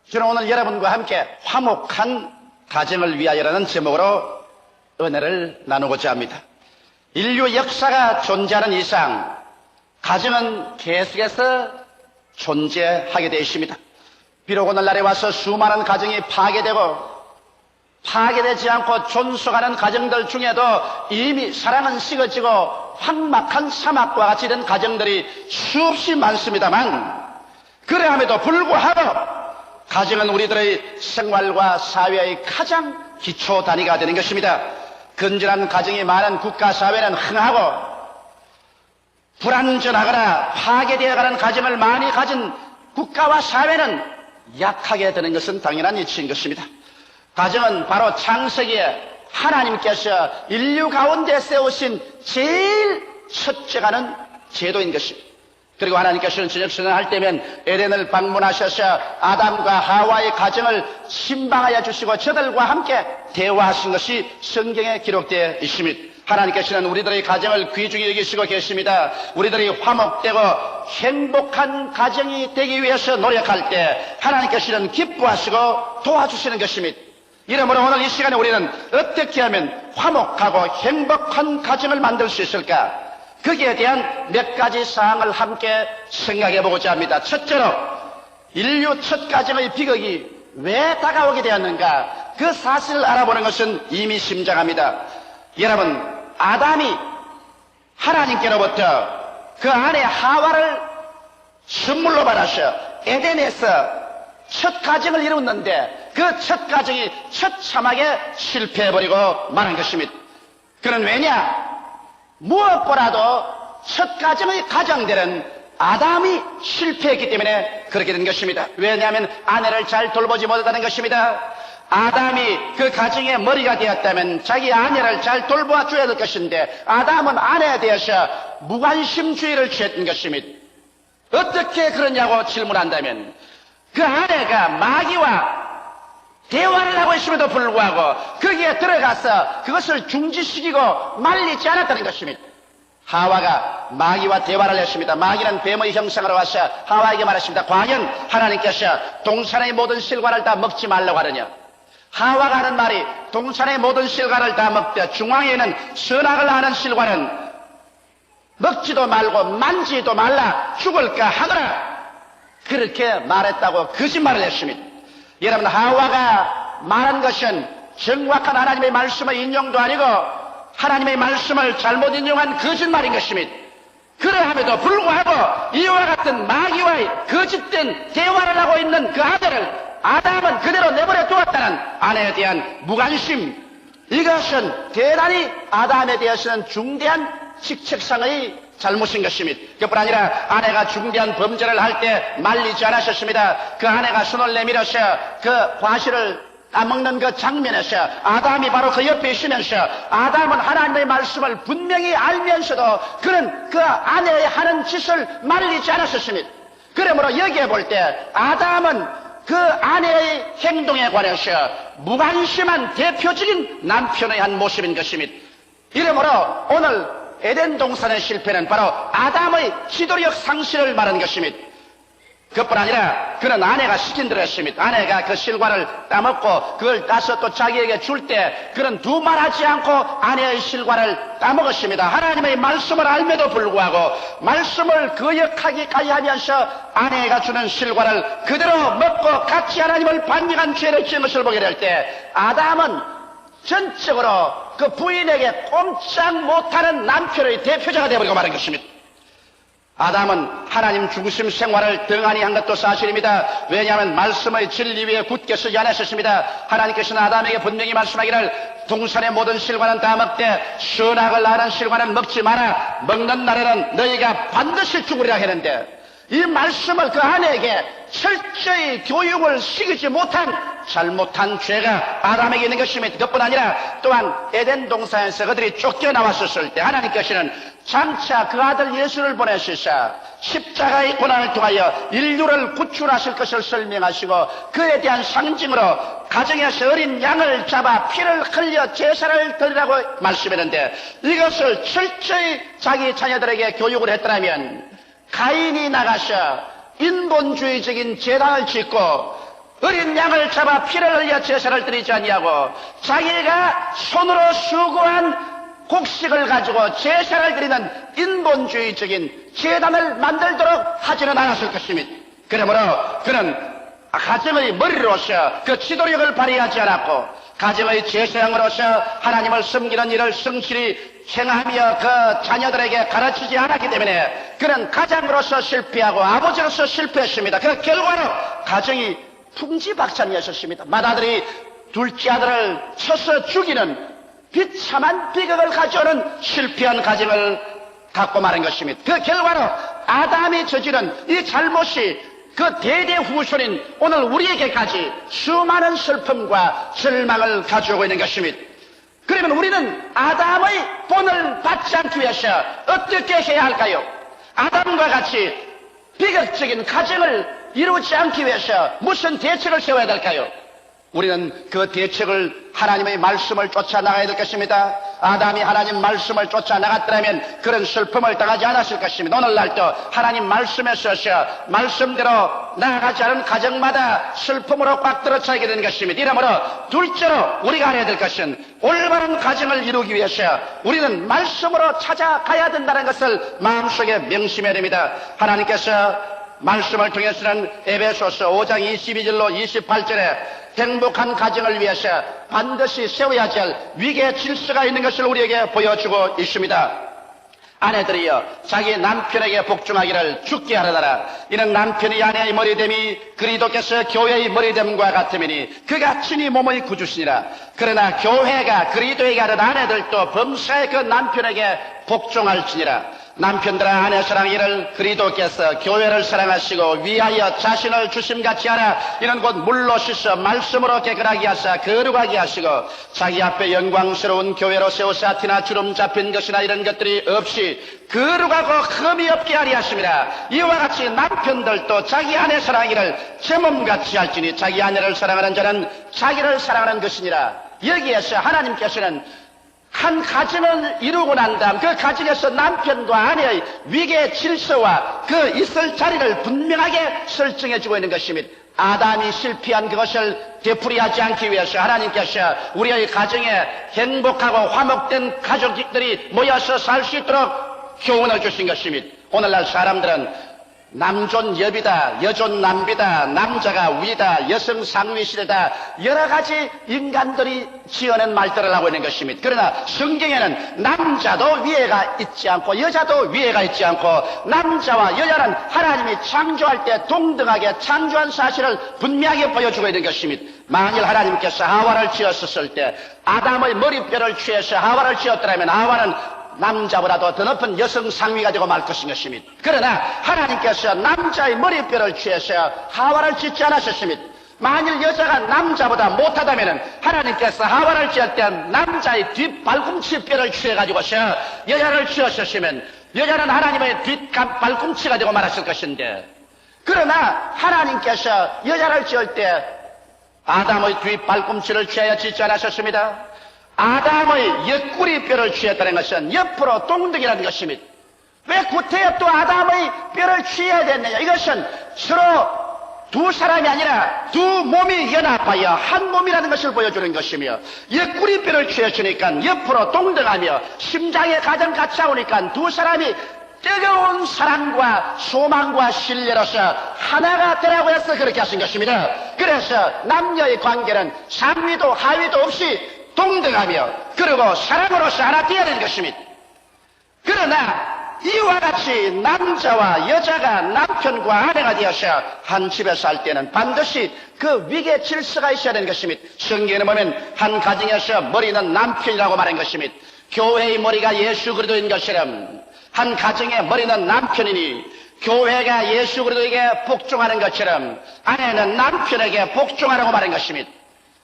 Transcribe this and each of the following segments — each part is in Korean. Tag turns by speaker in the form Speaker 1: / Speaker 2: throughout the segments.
Speaker 1: 저는 오늘 여러분과 함께 화목한 가정을 위하여라는 제목으로 은혜를 나누고자 합니다. 인류 역사가 존재하는 이상 가정은 계속해서 존재하게 되어 있습니다. 비록 오늘날에 와서 수많은 가정이 파괴되지 않고 존속하는 가정들 중에도 이미 사랑은 식어지고 황막한 사막과 같이 된 가정들이 수없이 많습니다만, 그러함에도 불구하고 가정은 우리들의 생활과 사회의 가장 기초 단위가 되는 것입니다. 건전한 가정이 많은 국가 사회는 흥하고, 불안전하거나 파괴되어가는 가정을 많이 가진 국가와 사회는 약하게 되는 것은 당연한 이치인 것입니다. 가정은 바로 창세기에 하나님께서 인류 가운데 세우신 제일 첫째가는 제도인 것입니다. 그리고 하나님께서는 저녁 선언할 때면 에덴을 방문하셔서 아담과 하와의 가정을 신방하여 주시고 저들과 함께 대화하신 것이 성경에 기록되어 있습니다. 하나님께서는 우리들의 가정을 귀중히 여기시고 계십니다. 우리들이 화목되고 행복한 가정이 되기 위해서 노력할 때 하나님께서는 기뻐하시고 도와주시는 것입니다. 이러므로 오늘 이 시간에 우리는 어떻게 하면 화목하고 행복한 가정을 만들 수 있을까? 거기에 대한 몇 가지 사항을 함께 생각해 보고자 합니다. 첫째로, 인류 첫 가정의 비극이 왜 다가오게 되었는가? 그 사실을 알아보는 것은 이미 심장합니다. 여러분, 아담이 하나님께로부터 그 아내 하와를 선물로 받아서 에덴에서 첫 가정을 이루었는데 그 첫 가정이 처참하게 실패해버리고 말한 것입니다. 그는 왜냐? 무엇보다도 첫 가정의 가장들은 아담이 실패했기 때문에 그렇게 된 것입니다. 왜냐하면 아내를 잘 돌보지 못했다는 것입니다. 아담이 그 가정의 머리가 되었다면 자기 아내를 잘 돌보아줘야 될 것인데 아담은 아내에 대해서 무관심주의를 취했던 것입니다. 어떻게 그러냐고 질문한다면 그 아내가 마귀와 대화를 하고 있음에도 불구하고 거기에 들어가서 그것을 중지시키고 말리지 않았다는 것입니다. 하와가 마귀와 대화를 했습니다. 마귀는 뱀의 형상으로 와서 하와에게 말했습니다. 과연 하나님께서 동산의 모든 실과를 다 먹지 말라고 하느냐? 하와가 하는 말이 동산의 모든 실과를 다 먹되 중앙에 있는 선악을 하는 실과는 먹지도 말고 만지도 말라, 죽을까 하거라, 그렇게 말했다고 거짓말을 했습니다. 여러분, 하와가 말한 것은 정확한 하나님의 말씀의 인용도 아니고 하나님의 말씀을 잘못 인용한 거짓말인 것입니다. 그러함에도 불구하고 이와 같은 마귀와의 거짓된 대화를 하고 있는 그 아내를 아담은 그대로 내버려 두었다는 아내에 대한 무관심, 이것은 대단히 아담에 대해서는 중대한 직책상의 잘못인 것입니다. 그뿐 아니라 아내가 중대한 범죄를 할 때 말리지 않으셨습니다. 그 아내가 손을 내밀어서 그 과실을 따먹는 그 장면에서 아담이 바로 그 옆에 있으면서 아담은 하나님의 말씀을 분명히 알면서도 그는 그 아내의 하는 짓을 말리지 않았었습니다. 그러므로 여기에 볼 때 아담은 그 아내의 행동에 관해서 무관심한 대표적인 남편의 한 모습인 것입니다. 이러므로 오늘 에덴 동산의 실패는 바로 아담의 지도력 상실을 말하는 것입니다. 그뿐 아니라 그는 아내가 시킨 대로 했습니다. 아내가 그 실과를 따먹고 그걸 따서 또 자기에게 줄 때 그는 두말하지 않고 아내의 실과를 따먹었습니다. 하나님의 말씀을 알면도 불구하고 말씀을 거역하기까지 하면서 아내가 주는 실과를 그대로 먹고 같이 하나님을 반역한 죄를 지은 것을 보게 될 때 아담은 전적으로 그 부인에게 꼼짝 못하는 남편의 대표자가 되어버리고 말한 것입니다. 아담은 하나님 중심 생활을 등한히 한 것도 사실입니다. 왜냐하면 말씀의 진리 위에 굳게 서지 않았었습니다. 하나님께서는 아담에게 분명히 말씀하기를 동산의 모든 실과는 다 먹되 선악을 하는 실과는 먹지 마라. 먹는 날에는 너희가 반드시 죽으리라 했는데 이 말씀을 그 아내에게 철저히 교육을 시키지 못한 잘못한 죄가 아담에게 있는 것입니다. 그뿐 아니라 또한 에덴 동산에서 그들이 쫓겨나왔었을 때 하나님께서는 장차 그 아들 예수를 보내시사 십자가의 고난을 통하여 인류를 구출하실 것을 설명하시고 그에 대한 상징으로 가정에서 어린 양을 잡아 피를 흘려 제사를 드리라고 말씀했는데 이것을 철저히 자기 자녀들에게 교육을 했더라면 가인이 나가서 인본주의적인 제단을 짓고 어린 양을 잡아 피를 흘려 제사를 드리지 아니하고 자기가 손으로 수고한 곡식을 가지고 제사를 드리는 인본주의적인 제단을 만들도록 하지는 않았을 것입니다. 그러므로 그는 가정의 머리로서 그 지도력을 발휘하지 않았고 가정의 제사장으로서 하나님을 섬기는 일을 성실히 행하며 그 자녀들에게 가르치지 않았기 때문에 그는 가장으로서 실패하고 아버지로서 실패했습니다. 그 결과로 가정이 풍지박산이었습니다. 맏아들이 둘째 아들을 쳐서 죽이는 비참한 비극을 가져오는 실패한 가정을 갖고 마는 것입니다. 그 결과로 아담이 저지른 이 잘못이 그 대대후손인 오늘 우리에게까지 수많은 슬픔과 절망을 가져오고 있는 것입니다. 그러면 우리는 아담의 본을 받지 않기 위해서 어떻게 해야 할까요? 아담과 같이 비극적인 가정을 이루지 않기 위해서 무슨 대책을 세워야 될까요? 우리는 그 대책을 하나님의 말씀을 쫓아 나가야 될 것입니다. 아담이 하나님 말씀을 쫓아 나갔더라면 그런 슬픔을 당하지 않았을 것입니다. 오늘날도 하나님 말씀에 서서 말씀대로 나아가지 않은 가정마다 슬픔으로 꽉 들어차게 되는 것입니다. 이러므로 둘째로 우리가 알아야 될 것은 올바른 가정을 이루기 위해서 우리는 말씀으로 찾아가야 된다는 것을 마음속에 명심해야 됩니다. 하나님께서 말씀을 통해서는 에베소서 5장 22절로 28절에 행복한 가정을 위해서 반드시 세워야 할 위계 질서가 있는 것을 우리에게 보여주고 있습니다. 아내들이여 자기 남편에게 복종하기를 죽게 하려다라. 이는 남편이 아내의 머리됨이 그리스도께서 교회의 머리됨과 같음이니 그가 친히 몸의 구주시니라. 그러나 교회가 그리스도에게 하는 아내들도 범사에 그 남편에게 복종할지니라. 남편들아 아내 사랑이를 그리스도께서 교회를 사랑하시고 위하여 자신을 주심같이 하라. 이는 곧 물로 씻어 말씀으로 깨끗하게 하사 거룩하게 하시고 자기 앞에 영광스러운 교회로 세우사 티나 주름 잡힌 것이나 이런 것들이 없이 거룩하고 흠이 없게 하리 하심이라. 이와 같이 남편들도 자기 아내 사랑이를 제 몸같이 할지니 자기 아내를 사랑하는 자는 자기를 사랑하는 것이니라. 여기에서 하나님께서는 한 가정을 이루고 난 다음 그 가정에서 남편과 아내의 위계 질서와 그 있을 자리를 분명하게 설정해 주고 있는 것입니다. 아담이 실패한 그것을 되풀이하지 않기 위해서 하나님께서 우리의 가정에 행복하고 화목된 가족들이 모여서 살 수 있도록 교훈을 주신 것입니다. 오늘날 사람들은 남존 여비다, 여존 남비다, 남자가 위다, 여성 상위 시대다, 여러 가지 인간들이 지어낸 말들을 하고 있는 것입니다. 그러나 성경에는 남자도 위에가 있지 않고 여자도 위에가 있지 않고 남자와 여자는 하나님이 창조할 때 동등하게 창조한 사실을 분명하게 보여주고 있는 것입니다. 만일 하나님께서 하와를 지었을 때 아담의 머리뼈를 취해서 하와를 지었더라면 하와는 남자보다도 더 높은 여성 상위가 되고 말 것입니다. 그러나 하나님께서 남자의 머리뼈를 취해서 하와를 짓지 않으셨습니다. 만일 여자가 남자보다 못하다면 하나님께서 하와를 지을 때 남자의 뒷발꿈치 뼈를 취해가지고서 여자를 지었으면 여자는 하나님의 뒷발꿈치가 되고 말았을 것인데, 그러나 하나님께서 여자를 지을 때 아담의 뒷발꿈치를 취하여 짓지 않으셨습니다. 아담의 옆구리 뼈를 취했다는 것은 옆으로 동등이라는 것입니다. 왜 구태여 또 아담의 뼈를 취해야 됐느냐? 이것은 서로 두 사람이 아니라 두 몸이 연합하여 한 몸이라는 것을 보여주는 것이며, 옆구리 뼈를 취했으니까 옆으로 동등하며 심장에 가장 같이 하오니까 두 사람이 뜨거운 사랑과 소망과 신뢰로서 하나가 되라고 해서 그렇게 하신 것입니다. 그래서 남녀의 관계는 상위도 하위도 없이 동등하며 그리고 사랑으로서 하나 되어야 되는 것입니다. 그러나 이와 같이 남자와 여자가 남편과 아내가 되어서 한 집에 살 때는 반드시 그 위계 질서가 있어야 되는 것입니다. 성경에 보면 한 가정에서 머리는 남편이라고 말한 것입니다. 교회의 머리가 예수 그리스도인 것처럼 한 가정의 머리는 남편이니 교회가 예수 그리스도에게 복종하는 것처럼 아내는 남편에게 복종하라고 말한 것입니다.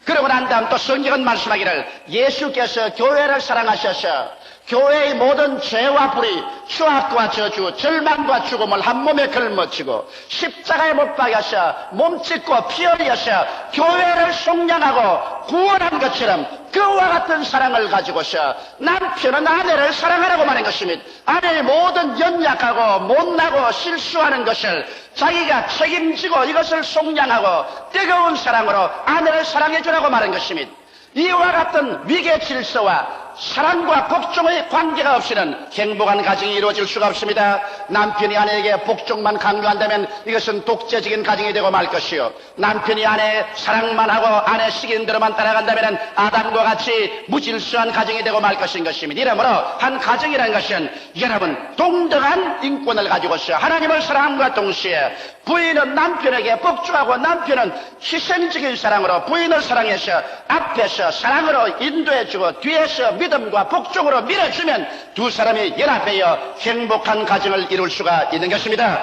Speaker 1: 그러고 난 다음 또 성경은 말씀하기를 예수께서 교회를 사랑하셔서 교회의 모든 죄와 불의, 추악과 저주, 절망과 죽음을 한 몸에 걸머쥐고 십자가에 못 박여서 몸짓고 피 흘려서 교회를 속량하고 구원한 것처럼 그와 같은 사랑을 가지고서 남편은 아내를 사랑하라고 말한 것입니다. 아내의 모든 연약하고 못나고 실수하는 것을 자기가 책임지고 이것을 속량하고 뜨거운 사랑으로 아내를 사랑해 주라고 말한 것입니다. 이와 같은 위계 질서와 사랑과 복종의 관계가 없이는 행복한 가정이 이루어질 수가 없습니다. 남편이 아내에게 복종만 강요한다면 이것은 독재적인 가정이 되고 말 것이요, 남편이 아내의 사랑만 하고 아내 시키는 대로만 따라간다면 아담과 같이 무질서한 가정이 되고 말 것입니다. 이러므로 한 가정이라는 것은 여러분 동등한 인권을 가지고서 하나님을 사랑함과 동시에 부인은 남편에게 복종하고 남편은 희생적인 사랑으로 부인을 사랑해서 앞에서 사랑으로 인도해주고 뒤에서 믿음과 복종으로 밀어주면 두 사람이 연합하여 행복한 가정을 이룰 수가 있는 것입니다.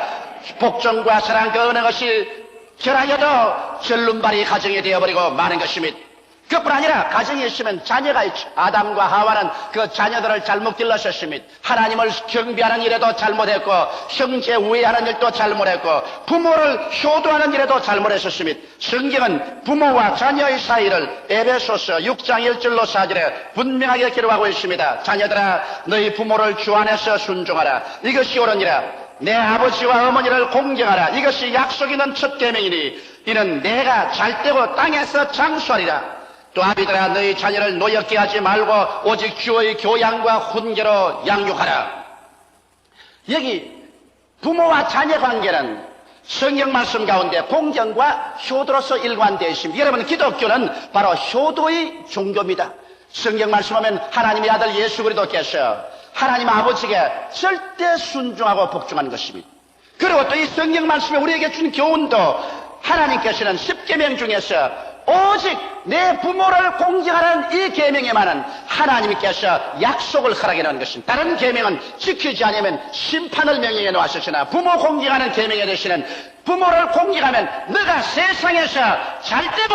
Speaker 1: 복종과 사랑 그 어느 것이 결하여도 절름발이 가정이 되어버리고 마는 것입니다. 그뿐 아니라 가정이 있으면 자녀가 있죠. 아담과 하와는 그 자녀들을 잘못 길러셨습니다. 하나님을 경배하는 일에도 잘못했고 형제 우애하는 일도 잘못했고 부모를 효도하는 일에도 잘못했었습니다. 성경은 부모와 자녀의 사이를 에베소서 6장 1절로 4절에 분명하게 기록하고 있습니다. 자녀들아 너희 부모를 주 안에서 순종하라. 이것이 옳으니라. 내 아버지와 어머니를 공경하라. 이것이 약속 있는 첫 계명이니 이는 내가 잘되고 땅에서 장수하리라. 또 아비들아 너희 자녀를 노엽게 하지 말고 오직 주의 교양과 훈계로 양육하라. 여기 부모와 자녀 관계는 성경 말씀 가운데 공경과 효도로서 일관되어 있습니다. 여러분 기독교는 바로 효도의 종교입니다. 성경 말씀하면 하나님의 아들 예수 그리스도께서 하나님 아버지께 절대 순종하고 복종하는 것입니다. 그리고 또 이 성경 말씀에 우리에게 준 교훈도 하나님께서는 10계명 중에서 오직 내 부모를 공경하는 이 계명에만은 하나님께서 약속을 허락해 놓은 것입니다. 다른 계명은 지키지 않으면 심판을 명령해 놓았으나 부모 공경하는 계명에 대해서는 부모를 공경하면 너가 세상에서 잘되고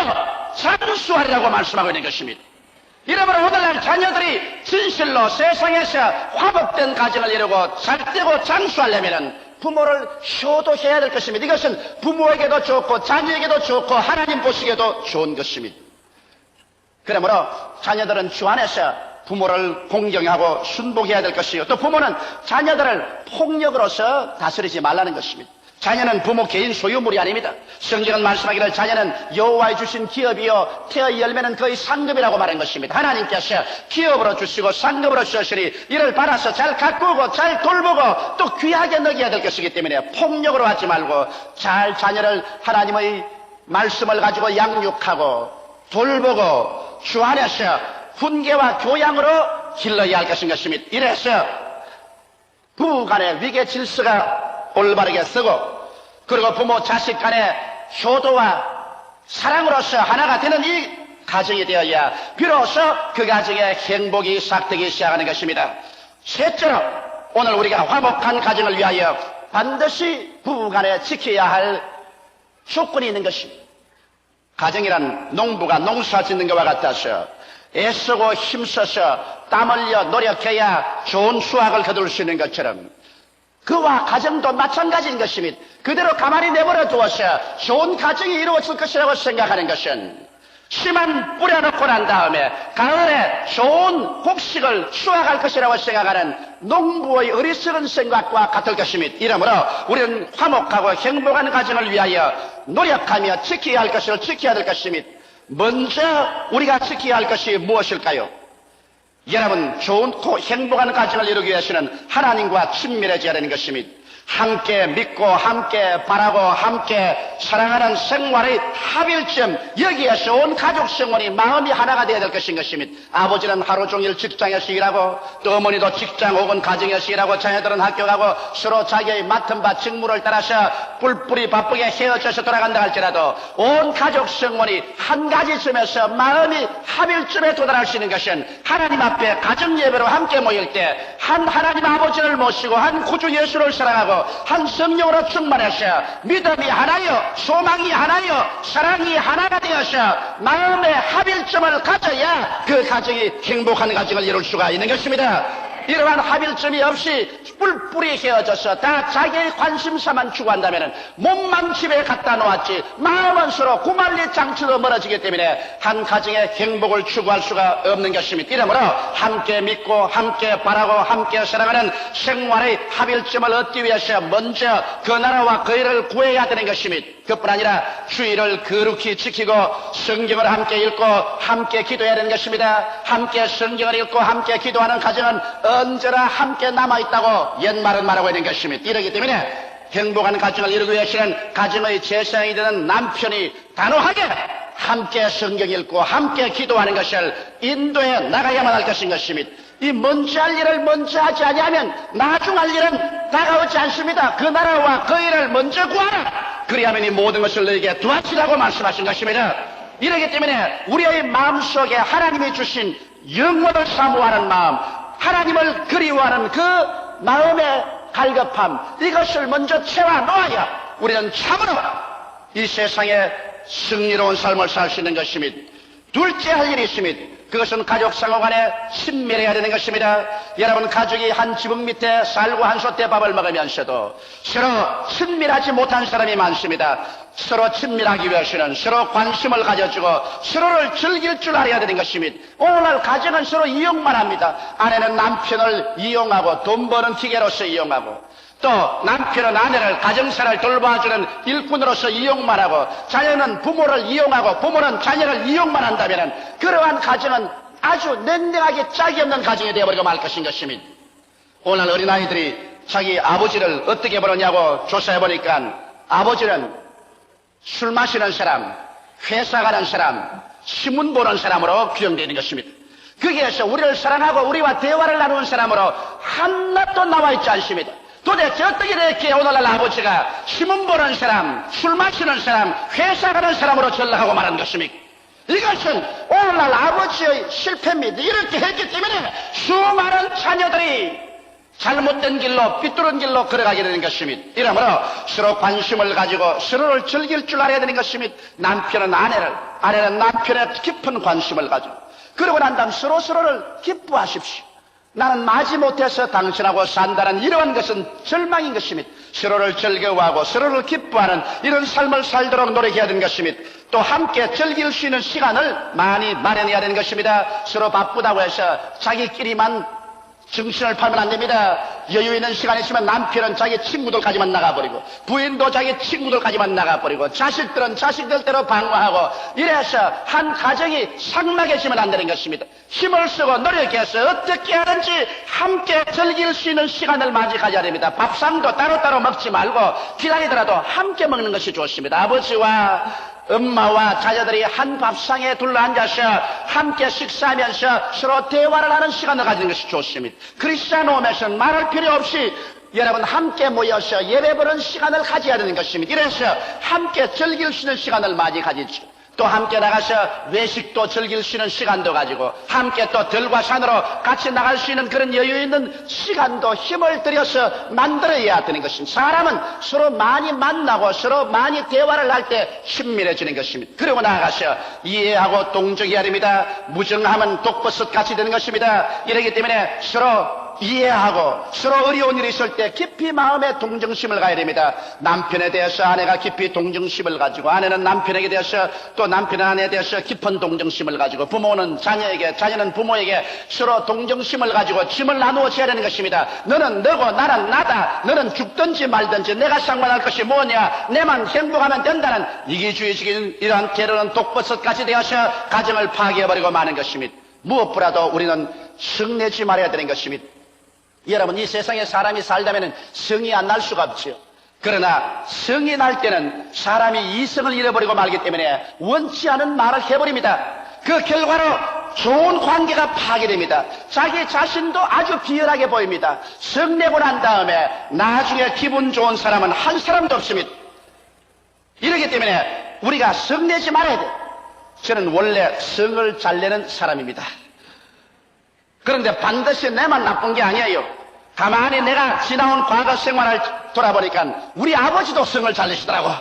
Speaker 1: 장수하리라고 말씀하고 있는 것입니다. 이러므로 오늘날 자녀들이 진실로 세상에서 화복된 가정을 이루고 잘되고 장수하려면 부모를 효도해야 될 것입니다. 이것은 부모에게도 좋고 자녀에게도 좋고 하나님 보시기에도 좋은 것입니다. 그러므로 자녀들은 주 안에서 부모를 공경하고 순복해야 될 것이요, 또 부모는 자녀들을 폭력으로서 다스리지 말라는 것입니다. 자녀는 부모 개인 소유물이 아닙니다. 성경은 말씀하기를 자녀는 여호와의 주신 기업이요 태의 열매는 거의 상급이라고 말한 것입니다. 하나님께서 기업으로 주시고 상급으로 주시니 이를 받아서 잘 가꾸고 잘 돌보고 또 귀하게 먹여야 될 것이기 때문에 폭력으로 하지 말고 잘 자녀를 하나님의 말씀을 가지고 양육하고 돌보고 주 안에서 훈계와 교양으로 길러야 할 것입니다. 이래서 부부 간의 위계 질서가 올바르게 쓰고 그리고 부모 자식 간의 효도와 사랑으로서 하나가 되는 이 가정이 되어야 비로소 그 가정의 행복이 시작되기 시작하는 것입니다. 셋째로 오늘 우리가 화목한 가정을 위하여 반드시 부부 간에 지켜야 할 조건이 있는 것입니다. 가정이란 농부가 농사 짓는 것과 같아서 애쓰고 힘써서 땀 흘려 노력해야 좋은 수확을 거둘 수 있는 것처럼 그와 가정도 마찬가지인 것입니다. 그대로 가만히 내버려 두어서 좋은 가정이 이루어질 것이라고 생각하는 것은 씨만 뿌려놓고 난 다음에 가을에 좋은 곡식을 수확할 것이라고 생각하는 농부의 어리석은 생각과 같을 것입니다. 이러므로 우리는 화목하고 행복한 가정을 위하여 노력하며 지켜야 할 것을 지켜야 될 것입니다. 먼저 우리가 지켜야 할 것이 무엇일까요? 여러분, 좋고 행복한 가정을 이루기 위해서는 하나님과 친밀해져야 되는 것입니다. 함께 믿고 함께 바라고 함께 사랑하는 생활의 합일점, 여기에서 온 가족 생활이 마음이 하나가 되어야 될 것입니다. 아버지는 하루 종일 직장에서 일하고 또 어머니도 직장 혹은 가정에서 일하고 자녀들은 학교 가고 서로 자기의 맡은 바 직무를 따라서 뿔뿔이 바쁘게 헤어져서 돌아간다 할지라도 온 가족 생활이 한 가지 점에서 마음이 합일점에 도달할 수 있는 것은 하나님 앞에 가정 예배로 함께 모일 때 한 하나님 아버지를 모시고 한 구주 예수를 사랑하고 한 성령으로 충만해서 믿음이 하나요, 소망이 하나요, 사랑이 하나가 되어서 마음의 합일점을 가져야 그 가정이 행복한 가정을 이룰 수가 있는 것입니다. 이러한 합일점이 없이 뿔뿔이 헤어져서 다 자기의 관심사만 추구한다면 몸만 집에 갖다 놓았지 마음은 서로 구말리 장치로 멀어지기 때문에 한 가정의 행복을 추구할 수가 없는 것입니다. 이러므로 함께 믿고 함께 바라고 함께 사랑하는 생활의 합일점을 얻기 위해서 먼저 그 나라와 그 일을 구해야 되는 것입니다. 그뿐 아니라 주의를 거룩히 지키고 성경을 함께 읽고 함께 기도해야 되는 것입니다. 함께 성경을 읽고 함께 기도하는 가정은 언제나 함께 남아있다고 옛말은 말하고 있는 것입니다. 이러기 때문에 행복한 가정을 이루기 위해서는 가정의 재상이 되는 남편이 단호하게 함께 성경 읽고 함께 기도하는 것을 인도해 나가야만 할 것인 것입니다. 이 먼저 할 일을 먼저 하지 아니하면 나중 할 일은 다가오지 않습니다. 그 나라와 그 일을 먼저 구하라. 그리하면 이 모든 것을 너에게 도와주라고 말씀하신 것입니다. 이러기 때문에 우리의 마음속에 하나님이 주신 영원을 사모하는 마음, 하나님을 그리워하는 그 마음의 갈급함, 이것을 먼저 채워 놓아야 우리는 참으로 이 세상에 승리로운 삶을 살 수 있는 것입니다. 둘째 할 일이 있습니다. 그것은 가족 상호 간에 친밀해야 되는 것입니다. 여러분, 가족이 한 지붕 밑에 살고 한 솥대 밥을 먹으면서도 서로 친밀하지 못한 사람이 많습니다. 서로 친밀하기 위해서는 서로 관심을 가져주고 서로를 즐길 줄 알아야 되는 것입니다. 오늘날 가정은 서로 이용만 합니다. 아내는 남편을 이용하고 돈 버는 기계로서 이용하고, 또 남편은 아내를 가정사를 돌봐주는 일꾼으로서 이용만 하고, 자녀는 부모를 이용하고 부모는 자녀를 이용만 한다면 그러한 가정은 아주 냉랭하게 짝이 없는 가정이 되어버리고 말 것인 것입니다. 오늘 어린아이들이 자기 아버지를 어떻게 보느냐고 조사해보니까 아버지는 술 마시는 사람, 회사 가는 사람, 신문 보는 사람으로 규정되는 것입니다. 거기에서 우리를 사랑하고 우리와 대화를 나누는 사람으로 하나도 나와 있지 않습니다. 도대체 어떻게 이렇게 오늘날 아버지가 신문 보는 사람, 술 마시는 사람, 회사 가는 사람으로 전락하고 말하는 것입니까? 이것은 오늘날 아버지의 실패입니다. 이렇게 했기 때문에 수많은 자녀들이 잘못된 길로, 삐뚤은 길로 걸어가게 되는 것입니다. 이러므로 서로 관심을 가지고 서로를 즐길 줄 알아야 되는 것입니다. 남편은 아내를, 아내는 남편에 깊은 관심을 가지고, 그러고 난 다음 서로를 기뻐하십시오. 나는 마지못해서 당신하고 산다는 이러한 것은 절망인 것입니다. 서로를 즐거워하고 서로를 기뻐하는 이런 삶을 살도록 노력해야 되는 것입니다. 또 함께 즐길 수 있는 시간을 많이 마련해야 되는 것입니다. 서로 바쁘다고 해서 자기끼리만 정신을 팔면 안 됩니다. 여유 있는 시간이 있으면 남편은 자기 친구들까지만 나가버리고, 부인도 자기 친구들까지만 나가버리고, 자식들은 자식들대로 방황하고, 이래서 한 가정이 삭막해지면 안 되는 것입니다. 힘을 쓰고 노력해서 어떻게 하든지 함께 즐길 수 있는 시간을 많이 가져야 됩니다. 밥상도 따로따로 먹지 말고 기다리더라도 함께 먹는 것이 좋습니다. 아버지와 엄마와 자녀들이 한 밥상에 둘러앉아서 함께 식사하면서 서로 대화를 하는 시간을 가지는 것이 좋습니다. 크리스찬 홈에서는 말할 필요 없이 여러분 함께 모여서 예배 보는 시간을 가져야 되는 것입니다. 이래서 함께 즐길 수 있는 시간을 많이 가지죠. 또 함께 나가서 외식도 즐길 수 있는 시간도 가지고, 함께 또 들과 산으로 같이 나갈 수 있는 그런 여유 있는 시간도 힘을 들여서 만들어야 되는 것입니다. 사람은 서로 많이 만나고 서로 많이 대화를 할 때 친밀해지는 것입니다. 그리고 나아가서 이해하고 동정해야 됩니다. 무정하면 독버섯 같이 되는 것입니다. 이러기 때문에 서로 이해하고 서로 어려운 일이 있을 때 깊이 마음에 동정심을 가야 됩니다. 남편에 대해서 아내가 깊이 동정심을 가지고, 아내는 남편에게 대해서, 또 남편은 아내에 대해서 깊은 동정심을 가지고, 부모는 자녀에게, 자녀는 부모에게 서로 동정심을 가지고 짐을 나누어 져야 되는 것입니다. 너는 너고 나는 나다. 너는 죽든지 말든지 내가 상관할 것이 뭐냐, 내만 행복하면 된다는 이기주의적인 이러한 게으른 독버섯까지 되어서 가정을 파괴해버리고 마는 것입니다. 무엇보다도 우리는 성내지 말아야 되는 것입니다. 여러분, 이 세상에 사람이 살다면 성이 안 날 수가 없지요. 그러나 성이 날 때는 사람이 이성을 잃어버리고 말기 때문에 원치 않은 말을 해버립니다. 그 결과로 좋은 관계가 파괴됩니다. 자기 자신도 아주 비열하게 보입니다. 성내고 난 다음에 나중에 기분 좋은 사람은 한 사람도 없습니다. 이러기 때문에 우리가 성내지 말아야 돼. 저는 원래 성을 잘 내는 사람입니다. 그런데 반드시 내만 나쁜 게 아니에요. 가만히 내가 지나온 과거 생활을 돌아보니까 우리 아버지도 성을 잘 내시더라고.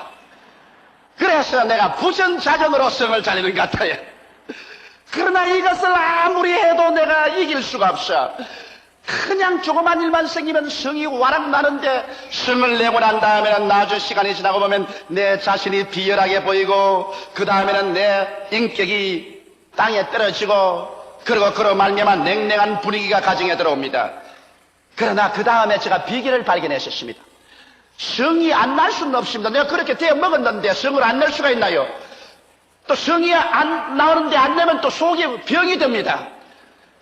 Speaker 1: 그래서 내가 부전자전으로 성을 잘 내는 것 같아요. 그러나 이것을 아무리 해도 내가 이길 수가 없어. 그냥 조그만 일만 생기면 성이 와락 나는데, 성을 내고 난 다음에는 나중 시간이 지나고 보면 내 자신이 비열하게 보이고, 그 다음에는 내 인격이 땅에 떨어지고, 그리고 그로 말미암아 냉랭한 분위기가 가정에 들어옵니다. 그러나 그 다음에 제가 비결을 발견했었습니다. 성이 안 날 수는 없습니다. 내가 그렇게 되어 먹었는데 성을 안 낼 수가 있나요? 또 성이 안 나오는데 안 내면 또 속이 병이 듭니다.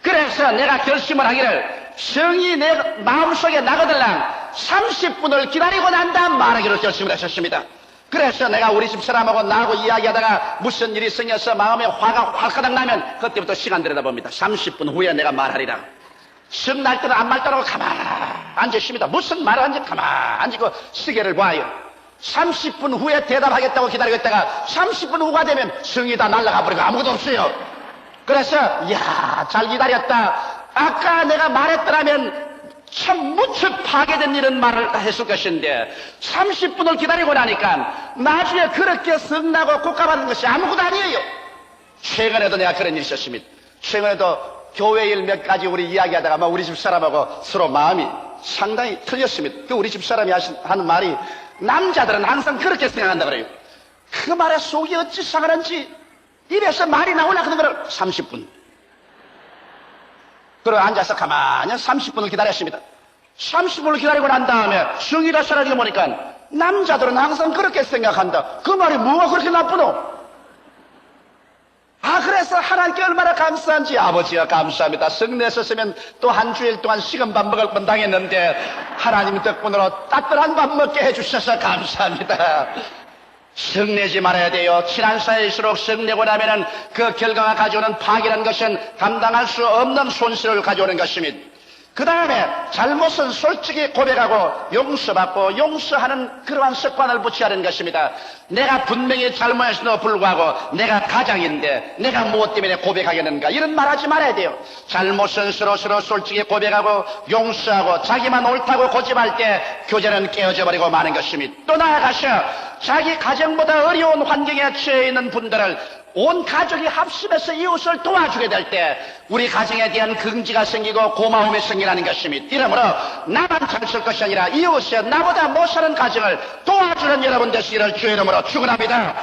Speaker 1: 그래서 내가 결심을 하기를, 성이 내 마음속에 나거들랑 30분을 기다리고 난 다음 말하기로 결심을 했었습니다. 그래서 내가 우리 집 사람하고 나하고 이야기하다가 무슨 일이 생겨서 마음에 화가 활가닥 나면 그때부터 시간 들여다봅니다. 30분 후에 내가 말하리라. 성 날 때는 안 말따라고 가만 앉으십니다. 무슨 말을 하는지 가만 앉고 시계를 봐요. 30분 후에 대답하겠다고 기다리고 있다가 30분 후가 되면 성이 다 날아가 버리고 아무것도 없어요. 그래서 이야, 잘 기다렸다. 아까 내가 말했더라면 참 무척 파괴된 이런 말을 했을 것인데 30분을 기다리고 나니까 나중에 그렇게 성나고 국가받는 것이 아무것도 아니에요. 최근에도 내가 그런 일이 있었습니다. 최근에도 교회 일 몇 가지 우리 이야기하다가 우리 집 사람하고 서로 마음이 상당히 틀렸습니다. 그 우리 집 사람이 하는 말이, 남자들은 항상 그렇게 생각한다 그래요. 그 말에 속이 어찌 상하는지 입에서 말이 나오려고 하는 거를 30분. 그리고 앉아서 가만히 30분을 기다렸습니다. 30분을 기다리고 난 다음에 성이 다 사라지고 보니까 남자들은 항상 그렇게 생각한다. 그 말이 뭐가 그렇게 나쁘노? 그래서 하나님께 얼마나 감사한지. 아버지가 감사합니다. 성내셨으면 또 한 주일 동안 식은 밥 먹을 뻔 당했는데 하나님 덕분으로 따뜻한 밥 먹게 해주셔서 감사합니다. 성내지 말아야 돼요. 친한 사이일수록 성내고 나면은 그 결과가 가져오는 파괴라는 것은 감당할 수 없는 손실을 가져오는 것입니다. 그 다음에 잘못은 솔직히 고백하고 용서받고 용서하는 그러한 습관을 붙여야 하는 것입니다. 내가 분명히 잘못했음에도 불구하고 내가 가장인데 내가 무엇 때문에 고백하겠는가, 이런 말 하지 말아야 돼요. 잘못은 서로 솔직히 고백하고 용서하고 자기만 옳다고 고집할 때 교제는 깨어져 버리고 마는 것입니다. 또 나아가서 자기 가정보다 어려운 환경에 처해 있는 분들을 온 가족이 합심해서 이웃을 도와주게 될 때 우리 가정에 대한 긍지가 생기고 고마움이 생기라는 것입니다. 이러므로 나만 잘 쓸 것이 아니라 이웃에 나보다 못 사는 가정을 도와주는 여러분 되시기를 주의 이름으로 축원합니다.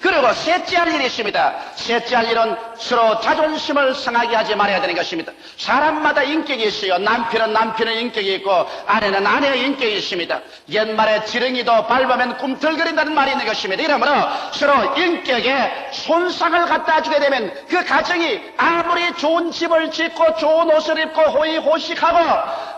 Speaker 1: 그리고 셋째 할 일이 있습니다. 셋째 할 일은 서로 자존심을 상하게 하지 말아야 되는 것입니다. 사람마다 인격이 있어요. 남편은 남편의 인격이 있고 아내는 아내의 인격이 있습니다. 옛말에 지렁이도 밟으면 꿈틀거린다는 말이 있는 것입니다. 이러므로 서로 인격에 손상을 갖다 주게 되면 그 가정이 아무리 좋은 집을 짓고 좋은 옷을 입고 호의호식하고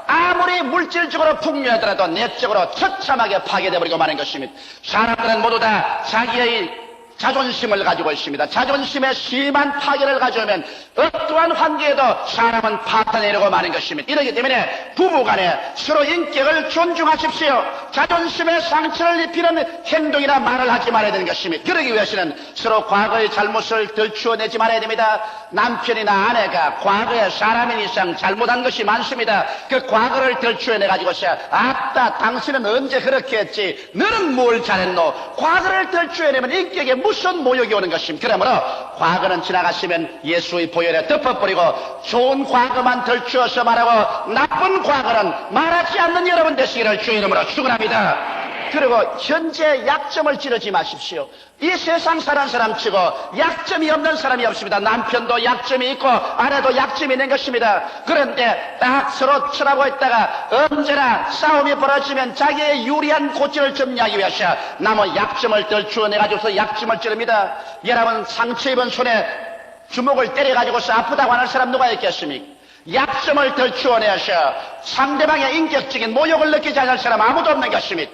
Speaker 1: 아무리 물질적으로 풍요하더라도 내적으로 처참하게 파괴되어버리고 마는 것입니다. 사람들은 모두 다 자기의 자존심을 가지고 있습니다. 자존심에 심한 파괴를 가져오면 어떠한 환경에도 사람은 파탄내려고 마는 것입니다. 이러기 때문에 부부간에 서로 인격을 존중하십시오. 자존심에 상처를 입히는 행동이나 말을 하지 말아야 되는 것입니다. 그러기 위해서는 서로 과거의 잘못을 들추어내지 말아야 됩니다. 남편이나 아내가 과거에 사람인 이상 잘못한 것이 많습니다. 그 과거를 들추어내가지고서 아따 당신은 언제 그렇게 했지, 너는 뭘 잘했노, 과거를 들추어내면 인격에 무슨 모욕이 오는 것입니다. 그러므로 과거는 지나갔으면 예수의 보혈에 덮어버리고 좋은 과거만 들추어서 말하고 나쁜 과거는 말하지 않는 여러분 되시기를 주의 이름으로 축원합니다. 그리고 현재 약점을 찌르지 마십시오. 이 세상 사는 사람 치고 약점이 없는 사람이 없습니다. 남편도 약점이 있고 아내도 약점이 있는 것입니다. 그런데 딱 서로 쳐다보고 있다가 언제나 싸움이 벌어지면 자기의 유리한 고치를 점리하기 위해서 남의 약점을 들추어내가지고서 약점을 찌릅니다. 여러분 상처 입은 손에 주먹을 때려가지고서 아프다고 하는 사람 누가 있겠습니까? 약점을 들추어내서 상대방의 인격적인 모욕을 느끼지 않을 사람 아무도 없는 것입니다.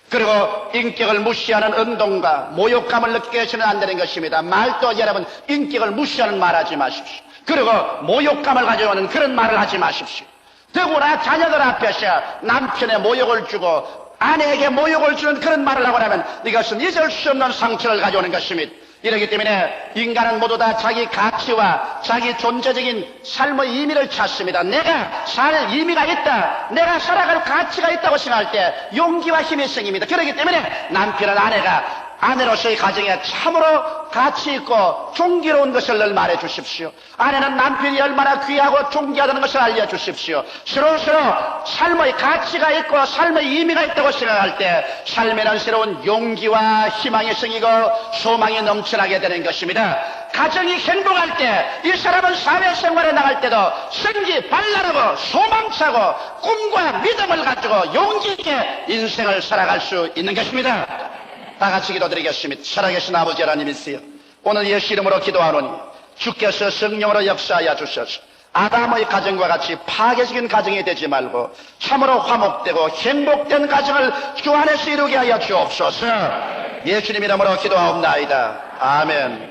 Speaker 1: 그리고 인격을 무시하는 운동과 모욕감을 느끼게 해서는 안 되는 것입니다. 말도 여러분 인격을 무시하는 말 하지 마십시오. 그리고 모욕감을 가져오는 그런 말을 하지 마십시오. 더구나 자녀들 앞에서 남편의 모욕을 주고 아내에게 모욕을 주는 그런 말을 하고 나면 이것은 잊을 수 없는 상처를 가져오는 것입니다. 이렇기 때문에 인간은 모두 다 자기 가치와 자기 존재적인 삶의 의미를 찾습니다. 내가 살 의미가 있다, 내가 살아갈 가치가 있다고 생각할 때 용기와 힘이 생깁니다. 그렇기 때문에 남편은 아내가 아내로서의 가정에 참으로 가치 있고 존귀로운 것을 늘 말해 주십시오. 아내는 남편이 얼마나 귀하고 존귀하다는 것을 알려주십시오. 서로서로 삶의 가치가 있고 삶의 의미가 있다고 생각할 때 삶에는 새로운 용기와 희망이 생기고 소망이 넘쳐나게 되는 것입니다. 가정이 행복할 때 이 사람은 사회생활에 나갈 때도 생기 발랄하고 소망차고 꿈과 믿음을 가지고 용기 있게 인생을 살아갈 수 있는 것입니다. 다 같이 기도드리겠습니다. 살아계신 아버지 하나님이시여, 오늘 예수 이름으로 기도하노니 주께서 성령으로 역사하여 주셔서 아담의 가정과 같이 파괴적인 가정이 되지 말고 참으로 화목되고 행복된 가정을 주 안에서 이루게 하여 주옵소서. 예수님 이름으로 기도하옵나이다. 아멘.